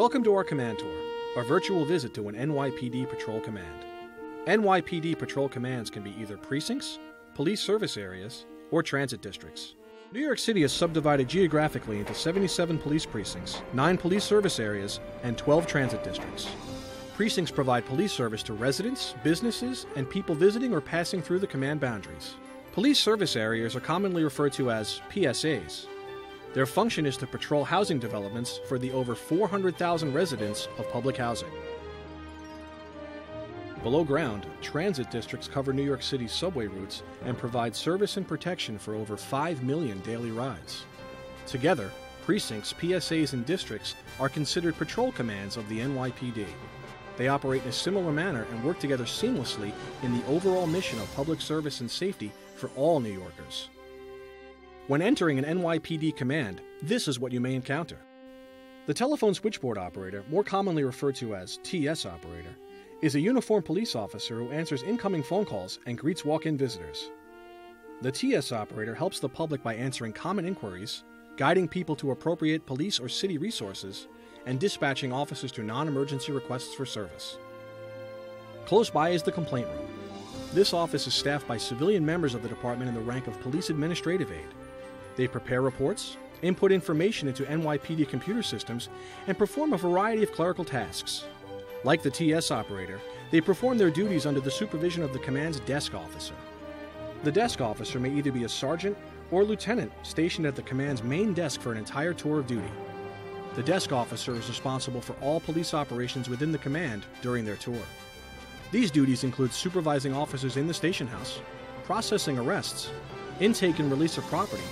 Welcome to our command tour, a virtual visit to an NYPD patrol command. NYPD patrol commands can be either precincts, police service areas, or transit districts. New York City is subdivided geographically into 77 police precincts, 9 police service areas, and 12 transit districts. Precincts provide police service to residents, businesses, and people visiting or passing through the command boundaries. Police service areas are commonly referred to as PSAs. Their function is to patrol housing developments for the over 400,000 residents of public housing. Below ground, transit districts cover New York City's subway routes and provide service and protection for over 5 million daily rides. Together, precincts, PSAs, and districts are considered patrol commands of the NYPD. They operate in a similar manner and work together seamlessly in the overall mission of public service and safety for all New Yorkers. When entering an NYPD command, this is what you may encounter. The telephone switchboard operator, more commonly referred to as TS operator, is a uniformed police officer who answers incoming phone calls and greets walk-in visitors. The TS operator helps the public by answering common inquiries, guiding people to appropriate police or city resources, and dispatching officers to non-emergency requests for service. Close by is the complaint room. This office is staffed by civilian members of the department in the rank of police administrative aide. They prepare reports, input information into NYPD computer systems, and perform a variety of clerical tasks. Like the TS operator, they perform their duties under the supervision of the command's desk officer. The desk officer may either be a sergeant or lieutenant stationed at the command's main desk for an entire tour of duty. The desk officer is responsible for all police operations within the command during their tour. These duties include supervising officers in the station house, processing arrests, intake and release of property,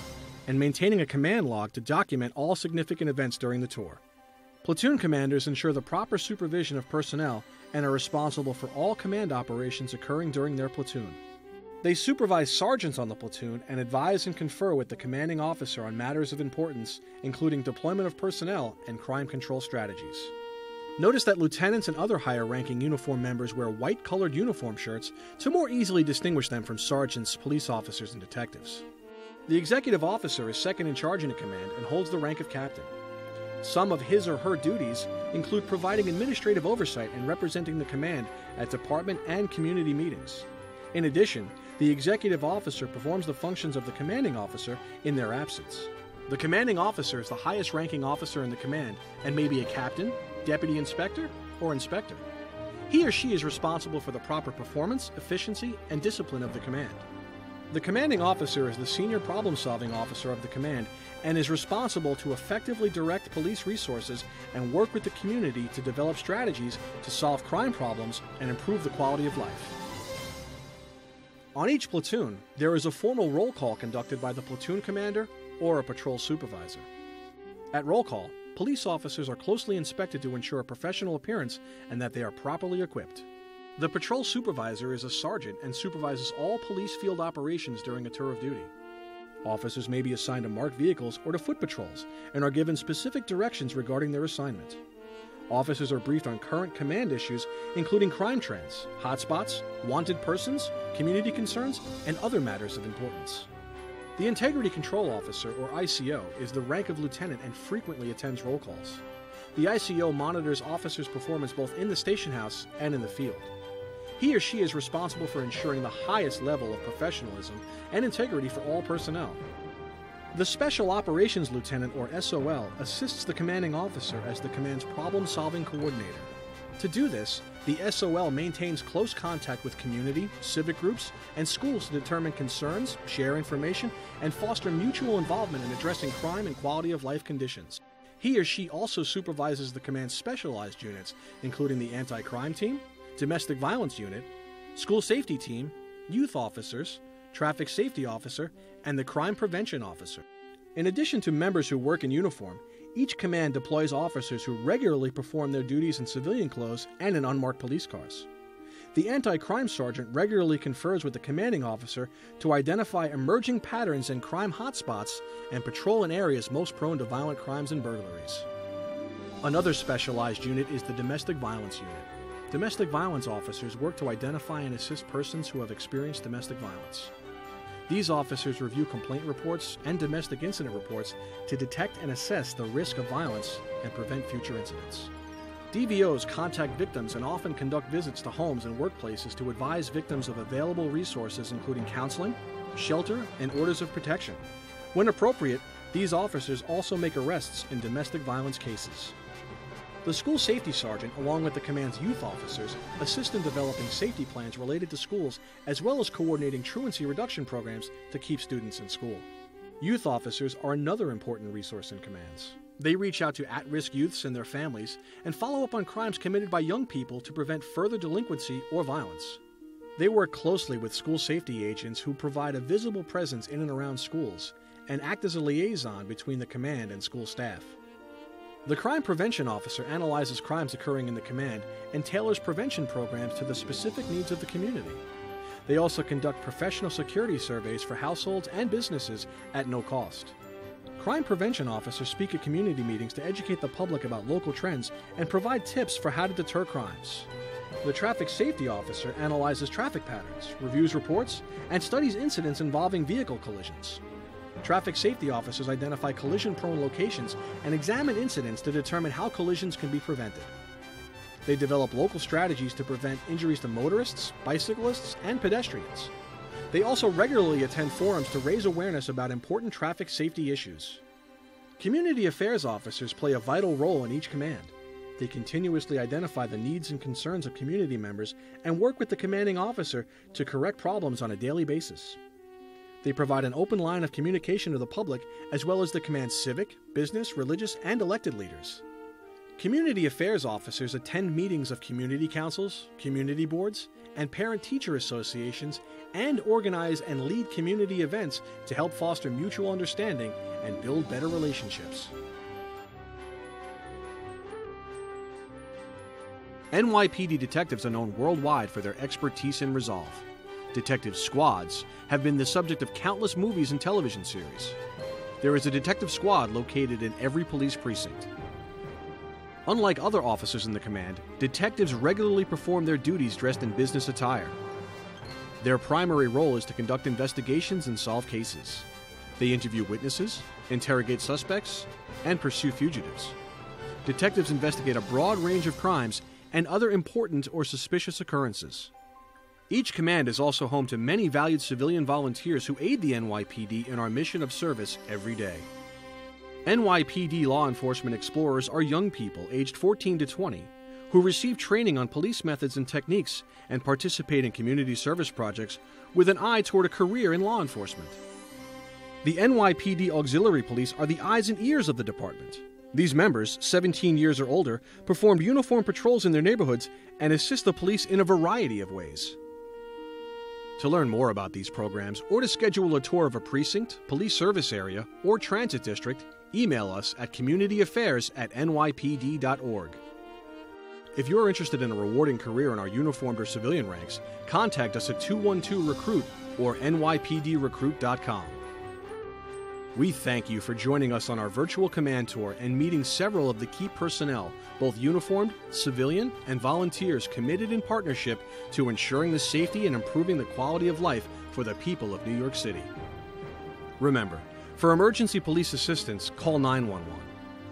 and maintaining a command log to document all significant events during the tour. Platoon commanders ensure the proper supervision of personnel and are responsible for all command operations occurring during their platoon. They supervise sergeants on the platoon and advise and confer with the commanding officer on matters of importance, including deployment of personnel and crime control strategies. Notice that lieutenants and other higher-ranking uniform members wear white-colored uniform shirts to more easily distinguish them from sergeants, police officers, and detectives. The executive officer is second in charge in a command and holds the rank of captain. Some of his or her duties include providing administrative oversight and representing the command at department and community meetings. In addition, the executive officer performs the functions of the commanding officer in their absence. The commanding officer is the highest-ranking officer in the command and may be a captain, deputy inspector, or inspector. He or she is responsible for the proper performance, efficiency, and discipline of the command. The commanding officer is the senior problem-solving officer of the command and is responsible to effectively direct police resources and work with the community to develop strategies to solve crime problems and improve the quality of life. On each platoon, there is a formal roll call conducted by the platoon commander or a patrol supervisor. At roll call, police officers are closely inspected to ensure a professional appearance and that they are properly equipped. The patrol supervisor is a sergeant and supervises all police field operations during a tour of duty. Officers may be assigned to marked vehicles or to foot patrols and are given specific directions regarding their assignment. Officers are briefed on current command issues, including crime trends, hotspots, wanted persons, community concerns, and other matters of importance. The Integrity Control Officer, or ICO, is the rank of lieutenant and frequently attends roll calls. The ICO monitors officers' performance both in the station house and in the field. He or she is responsible for ensuring the highest level of professionalism and integrity for all personnel. The Special Operations Lieutenant, or SOL, assists the commanding officer as the command's problem-solving coordinator. To do this, the SOL maintains close contact with community, civic groups, and schools to determine concerns, share information, and foster mutual involvement in addressing crime and quality of life conditions. He or she also supervises the command's specialized units, including the Anti-Crime Team, Domestic Violence Unit, School Safety Team, Youth Officers, Traffic Safety Officer, and the Crime Prevention Officer. In addition to members who work in uniform, each command deploys officers who regularly perform their duties in civilian clothes and in unmarked police cars. The anti-crime sergeant regularly confers with the commanding officer to identify emerging patterns in crime hotspots and patrol in areas most prone to violent crimes and burglaries. Another specialized unit is the Domestic Violence Unit. Domestic violence officers work to identify and assist persons who have experienced domestic violence. These officers review complaint reports and domestic incident reports to detect and assess the risk of violence and prevent future incidents. DVOs contact victims and often conduct visits to homes and workplaces to advise victims of available resources including counseling, shelter, and orders of protection. When appropriate, these officers also make arrests in domestic violence cases. The school safety sergeant, along with the command's youth officers, assist in developing safety plans related to schools, as well as coordinating truancy reduction programs to keep students in school. Youth officers are another important resource in commands. They reach out to at-risk youths and their families and follow up on crimes committed by young people to prevent further delinquency or violence. They work closely with school safety agents who provide a visible presence in and around schools and act as a liaison between the command and school staff. The crime prevention officer analyzes crimes occurring in the command and tailors prevention programs to the specific needs of the community. They also conduct professional security surveys for households and businesses at no cost. Crime prevention officers speak at community meetings to educate the public about local trends and provide tips for how to deter crimes. The traffic safety officer analyzes traffic patterns, reviews reports, and studies incidents involving vehicle collisions. Traffic safety officers identify collision-prone locations and examine incidents to determine how collisions can be prevented. They develop local strategies to prevent injuries to motorists, bicyclists, and pedestrians. They also regularly attend forums to raise awareness about important traffic safety issues. Community affairs officers play a vital role in each command. They continuously identify the needs and concerns of community members and work with the commanding officer to correct problems on a daily basis. They provide an open line of communication to the public, as well as the command's civic, business, religious, and elected leaders. Community affairs officers attend meetings of community councils, community boards, and parent-teacher associations, and organize and lead community events to help foster mutual understanding and build better relationships. NYPD detectives are known worldwide for their expertise and resolve. Detective squads have been the subject of countless movies and television series. There is a detective squad located in every police precinct. Unlike other officers in the command, detectives regularly perform their duties dressed in business attire. Their primary role is to conduct investigations and solve cases. They interview witnesses, interrogate suspects, and pursue fugitives. Detectives investigate a broad range of crimes and other important or suspicious occurrences. Each command is also home to many valued civilian volunteers who aid the NYPD in our mission of service every day. NYPD law enforcement explorers are young people aged 14 to 20 who receive training on police methods and techniques and participate in community service projects with an eye toward a career in law enforcement. The NYPD Auxiliary Police are the eyes and ears of the department. These members, 17 years or older, perform uniform patrols in their neighborhoods and assist the police in a variety of ways. To learn more about these programs or to schedule a tour of a precinct, police service area, or transit district, email us at communityAffairs@nypd.org. If you're interested in a rewarding career in our uniformed or civilian ranks, contact us at 212-RECRUIT or nypdrecruit.com. We thank you for joining us on our virtual command tour and meeting several of the key personnel, both uniformed, civilian, and volunteers committed in partnership to ensuring the safety and improving the quality of life for the people of New York City. Remember, for emergency police assistance, call 911.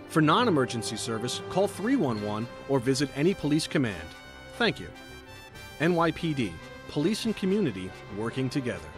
For non-emergency service, call 311 or visit any police command. Thank you. NYPD, police and community working together.